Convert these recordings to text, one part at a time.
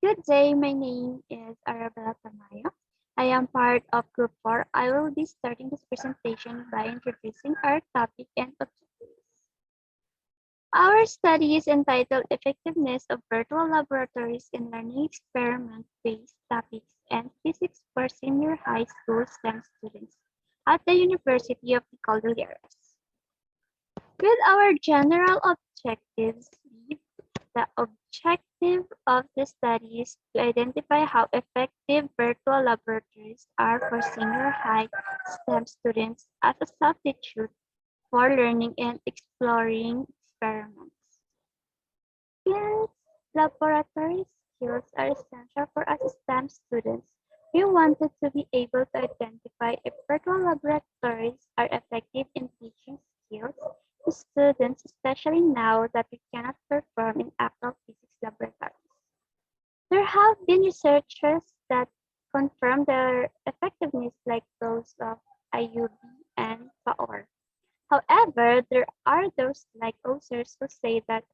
Good day, my name is Arabella Tamayo. I am part of Group 4. I will be starting this presentation by introducing our topic and objectives. Our study is entitled Effectiveness of Virtual Laboratories in Learning Experiment-Based Topics and Physics for Senior High School STEM Students at the University of the Cordilleras. With our general objectives, the objective of the study is to identify how effective virtual laboratories are for senior high STEM students as a substitute for learning and exploring experiments. Since laboratory skills are essential for us STEM students, we wanted to be able to identify if virtual laboratories are effective in teaching skills to students, especially now that we cannot perform in actual physics laboratories. There have been researchers that confirm their effectiveness like those of IUB and PAOR. However, there are those like OSERS who say that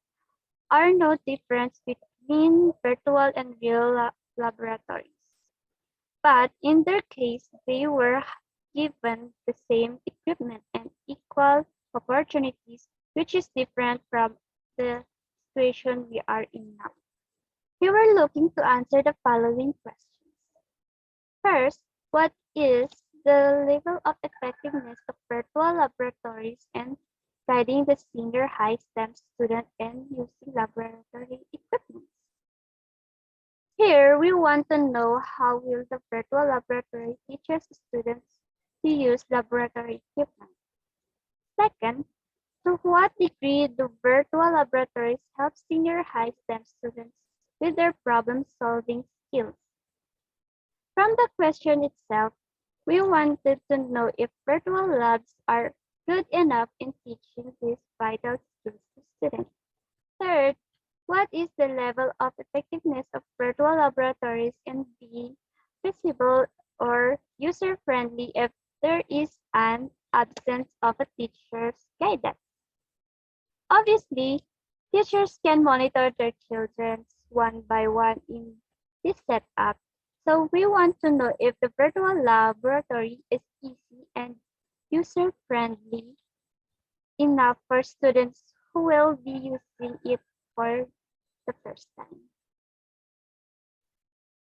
are no difference between virtual and real laboratories. But in their case, they were given the same equipment and equal opportunities, which is different from the situation we are in now. We were looking to answer the following questions. First, what is the level of effectiveness of virtual laboratories and guiding the senior high STEM student and using laboratory equipment? Here, we want to know how will the virtual laboratory teaches students to use laboratory equipment. Second, to what degree do virtual laboratories help senior high STEM students with their problem-solving skills? From the question itself, we wanted to know if virtual labs are good enough in teaching these vital skills to students. Third, what is the level of effectiveness of virtual laboratories in being feasible or user-friendly if there is an absence of a teacher's guidance? Obviously, teachers can monitor their children one by one in this setup, so we want to know if the virtual laboratory is easy and user-friendly enough for students who will be using it for the first time.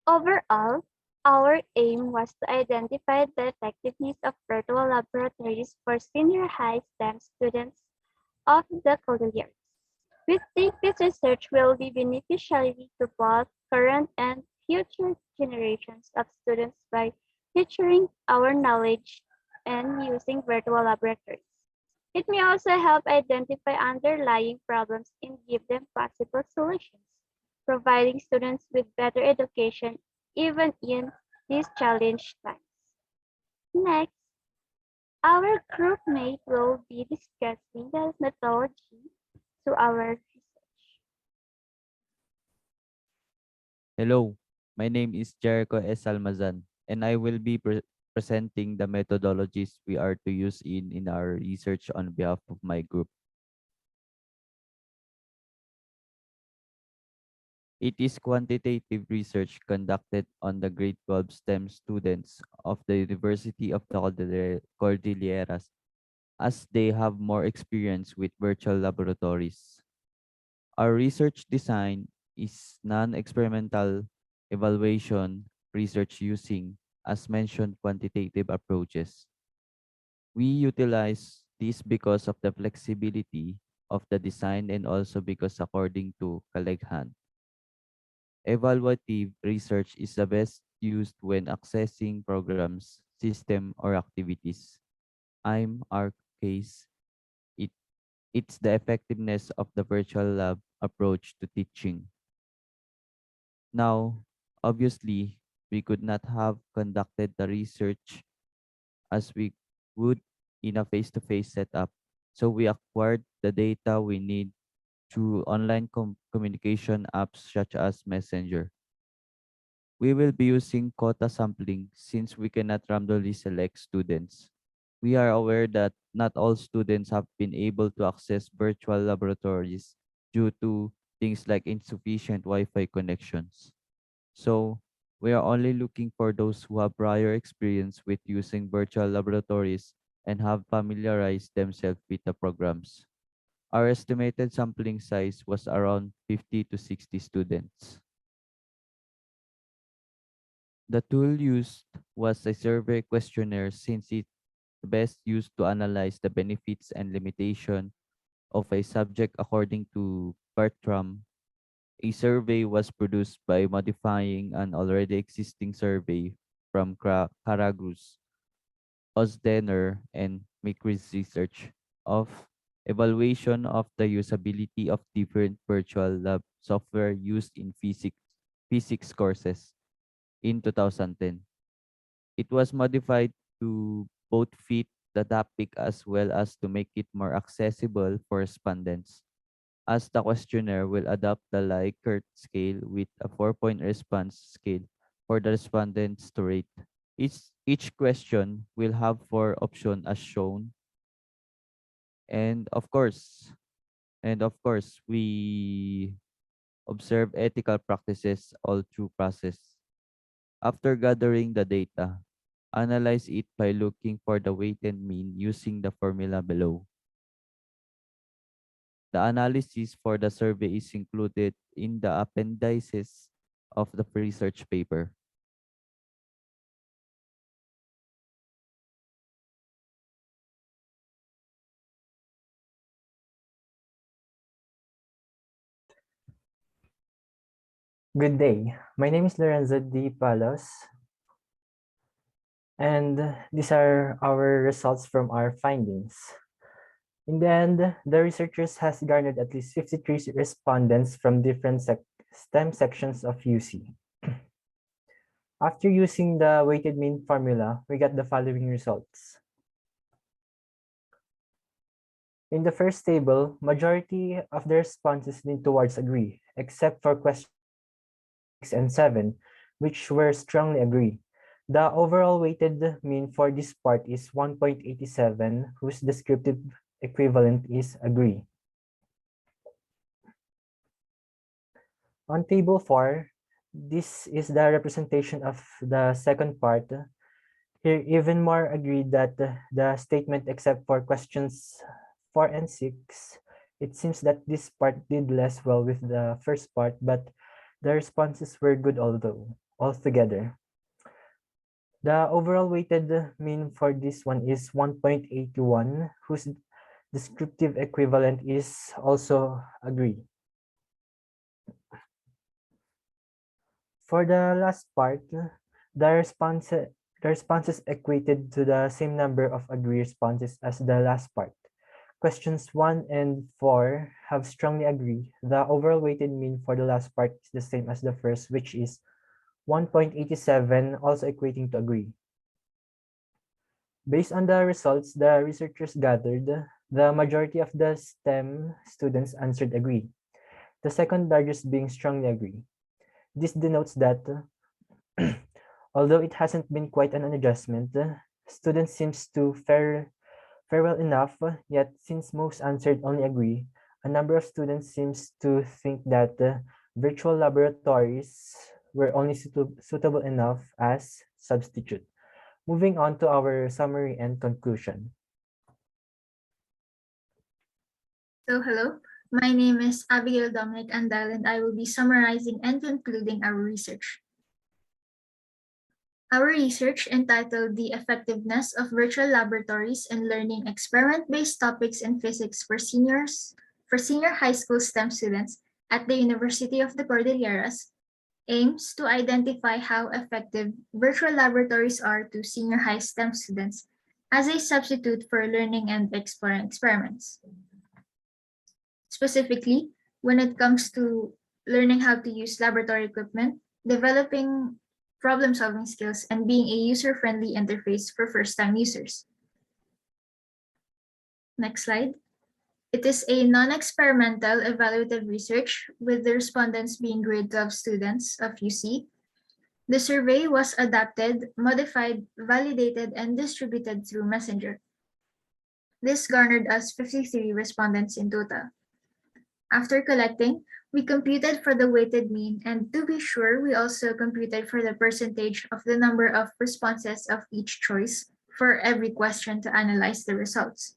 Overall, our aim was to identify the effectiveness of virtual laboratories for senior high STEM students of the Cordilleras. We think this research will be beneficial to both current and future generations of students by featuring our knowledge and using virtual laboratories. It may also help identify underlying problems and give them possible solutions, providing students with better education even in these challenging times. Next, our group mate will be discussing the methodology to our research. Hello, my name is Jericho S. Almazan, and I will be presenting the methodologies we are to use in our research on behalf of my group. It is quantitative research conducted on the grade 12 STEM students of the University of the Cordilleras, as they have more experience with virtual laboratories. Our research design is non-experimental evaluation research using, as mentioned, quantitative approaches. We utilize this because of the flexibility of the design and also because according to Caleghan, evaluative research is the best used when accessing programs, system, or activities. I'm our case. It, it's the effectiveness of the virtual lab approach to teaching. Now, obviously, we could not have conducted the research as we would in a face-to-face setup. So we acquired the data we need through online communication apps such as Messenger. We will be using quota sampling since we cannot randomly select students. We are aware that not all students have been able to access virtual laboratories due to things like insufficient Wi-Fi connections. So we are only looking for those who have prior experience with using virtual laboratories and have familiarized themselves with the programs. Our estimated sampling size was around 50 to 60 students. The tool used was a survey questionnaire since it's best used to analyze the benefits and limitation of a subject according to Bertram. A survey was produced by modifying an already existing survey from Karagus, Osdener, and Mikri's research of evaluation of the usability of different virtual lab software used in physics courses in 2010. It was modified to both fit the topic as well as to make it more accessible for respondents, as the questionnaire will adopt the Likert scale with a 4-point response scale for the respondents to rate. Each question will have 4 options as shown, and of course, we observe ethical practices all through process. After gathering the data, analyze it by looking for the weighted mean using the formula below. The analysis for the survey is included in the appendices of the research paper. Good day. My name is Lorenzo D. Palos, and these are our results from our findings. In the end, the researchers has garnered at least 53 respondents from different STEM sections of UC. After using the weighted mean formula, we got the following results. In the first table, majority of the responses lean towards agree, except for questions 6 and 7, which were strongly agree. The overall weighted mean for this part is 1.87, whose descriptive equivalent is agree. On table 4, this is the representation of the second part. Here, even more agreed that the statement except for questions 4 and 6, it seems that this part did less well with the first part, but the responses were good altogether. The overall weighted mean for this one is 1.81, whose descriptive equivalent is also agree. For the last part, the responses equated to the same number of agree responses as the last part. Questions 1 and 4 have strongly agree. The overall weighted mean for the last part is the same as the first, which is 1.87, also equating to agree. Based on the results the researchers gathered, the majority of the STEM students answered agree, the second largest being strongly agree. This denotes that although it hasn't been quite an adjustment, students seems to fare well enough, yet since most answered only agree, a number of students seems to think that virtual laboratories were only suitable enough as substitute. Moving on to our summary and conclusion. So hello, my name is Abigail Dominic Andal, and I will be summarizing and concluding our research. Our research, entitled The Effectiveness of Virtual Laboratories in Learning Experiment-Based Topics in Physics for senior high school STEM students at the University of the Cordilleras, aims to identify how effective virtual laboratories are to senior high STEM students as a substitute for learning and exploring experiments. Specifically, when it comes to learning how to use laboratory equipment, developing problem-solving skills, and being a user-friendly interface for first-time users. Next slide. It is a non-experimental evaluative research with the respondents being grade 12 students of UC. The survey was adapted, modified, validated, and distributed through Messenger. This garnered us 53 respondents in total. After collecting, we computed for the weighted mean, and to be sure, we also computed for the percentage of the number of responses of each choice for every question to analyze the results.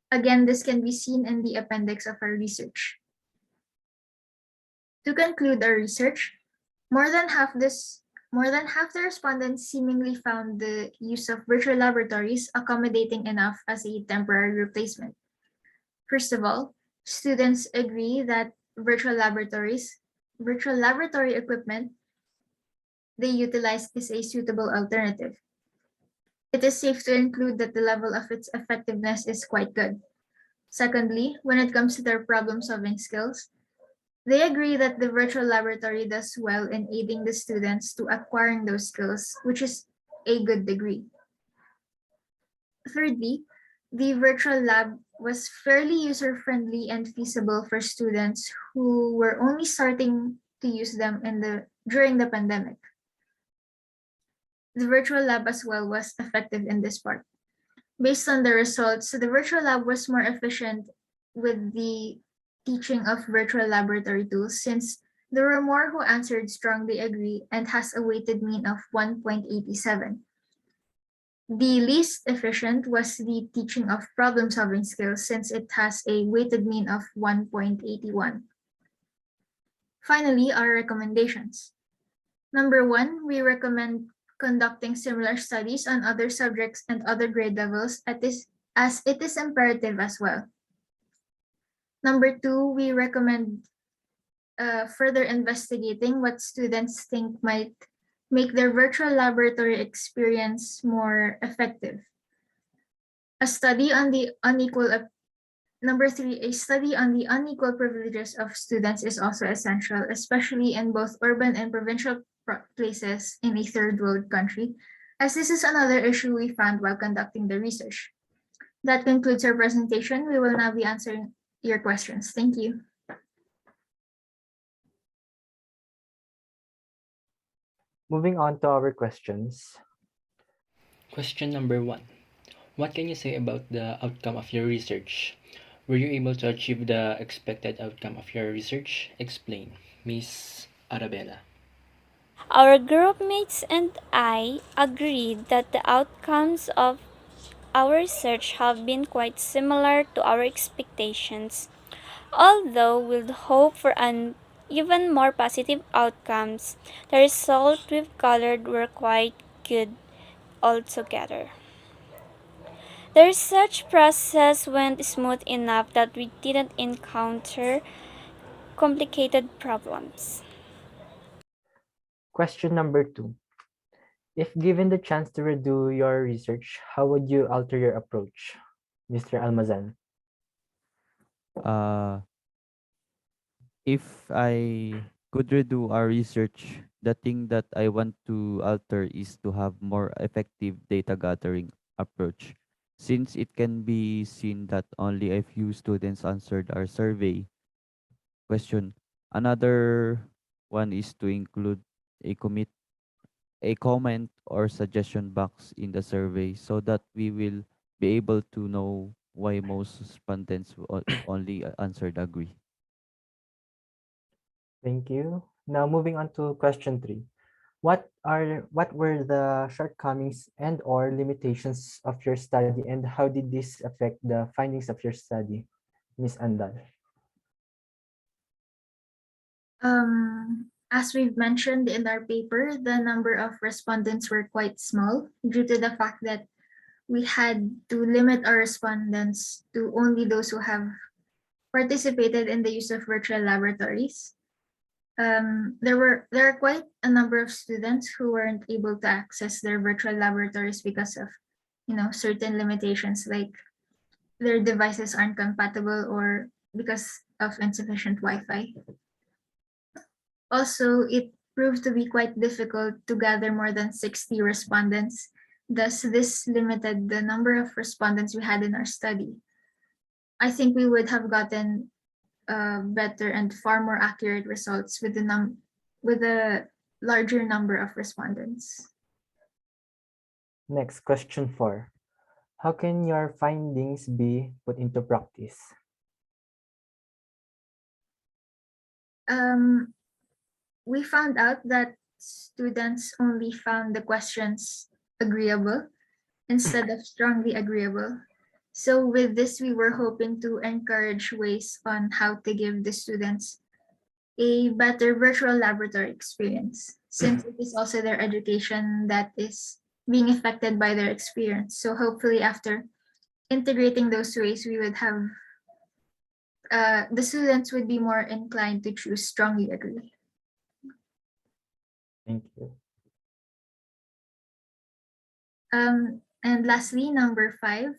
Again, this can be seen in the appendix of our research. To conclude our research, more than half the respondents seemingly found the use of virtual laboratories accommodating enough as a temporary replacement. First of all, students agree that virtual laboratory equipment they utilize is a suitable alternative. It is safe to include that the level of its effectiveness is quite good. Secondly, when it comes to their problem-solving skills, they agree that the virtual laboratory does well in aiding the students to acquiring those skills, which is a good degree. Thirdly, the virtual lab was fairly user-friendly and feasible for students who were only starting to use them during the pandemic. The virtual lab as well was effective in this part. Based on the results, the virtual lab was more efficient with the teaching of virtual laboratory tools since there were more who answered strongly agree and has a weighted mean of 1.87. The least efficient was the teaching of problem-solving skills since it has a weighted mean of 1.81. Finally, our recommendations. Number 1, we recommend conducting similar studies on other subjects and other grade levels as it is imperative as well. Number 2, we recommend further investigating what students think might make their virtual laboratory experience more effective. Number 3, a study on the unequal privileges of students is also essential, especially in both urban and provincial places in a third world country, as this is another issue we found while conducting the research. That concludes our presentation. We will now be answering your questions. Thank you. Moving on to our questions. Question number 1. What can you say about the outcome of your research? Were you able to achieve the expected outcome of your research? Explain. Miss Arabella. Our group mates and I agreed that the outcomes of our research have been quite similar to our expectations, although we'd hope for an even more positive outcomes. The results we've gathered were quite good altogether. The research process went smooth enough that we didn't encounter complicated problems. Question number 2. If given the chance to redo your research, how would you alter your approach, Mr. Almazan? If I could redo our research, the thing that I want to alter is to have more effective data gathering approach. Since it can be seen that only a few students answered our survey question, another one is to include a commit a comment or suggestion box in the survey so that we will be able to know why most respondents only answered agree. Thank you. Now moving on to question 3. What were the shortcomings and or limitations of your study and how did this affect the findings of your study, Ms. Andal? As we've mentioned in our paper, the number of respondents were quite small due to the fact that we had to limit our respondents to only those who have participated in the use of virtual laboratories. There are quite a number of students who weren't able to access their virtual laboratories because of certain limitations like their devices aren't compatible or because of insufficient Wi-Fi. Also, it proved to be quite difficult to gather more than 60 respondents. Thus, this limited the number of respondents we had in our study. I think we would have gotten better and far more accurate results with a larger number of respondents. Next, question 4. How can your findings be put into practice? we found out that students only found the questions agreeable instead of strongly agreeable. So with this, we were hoping to encourage ways on how to give the students a better virtual laboratory experience, since it is also their education that is being affected by their experience. So hopefully after integrating those ways, we would have the students would be more inclined to choose strongly agree. Thank you. And lastly, number 5,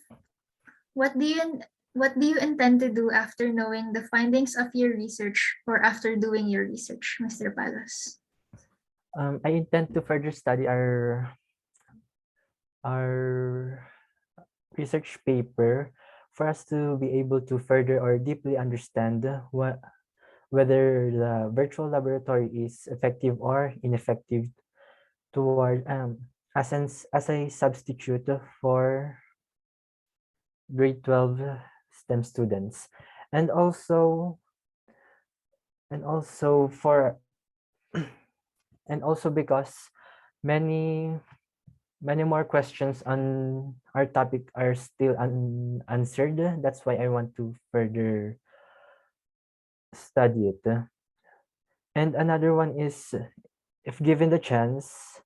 what do you intend to do after knowing the findings of your research or after doing your research, Mr. Palos? I intend to further study our research paper for us to be able to further or deeply understand whether the virtual laboratory is effective or ineffective toward as a substitute for grade 12 STEM students, and also for and also because many more questions on our topic are still unanswered. That's why I want to further study it. And another one is, if given the chance,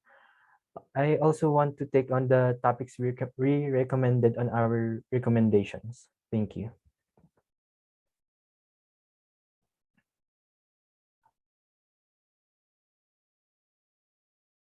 I also want to take on the topics we recommended on our recommendations. Thank you.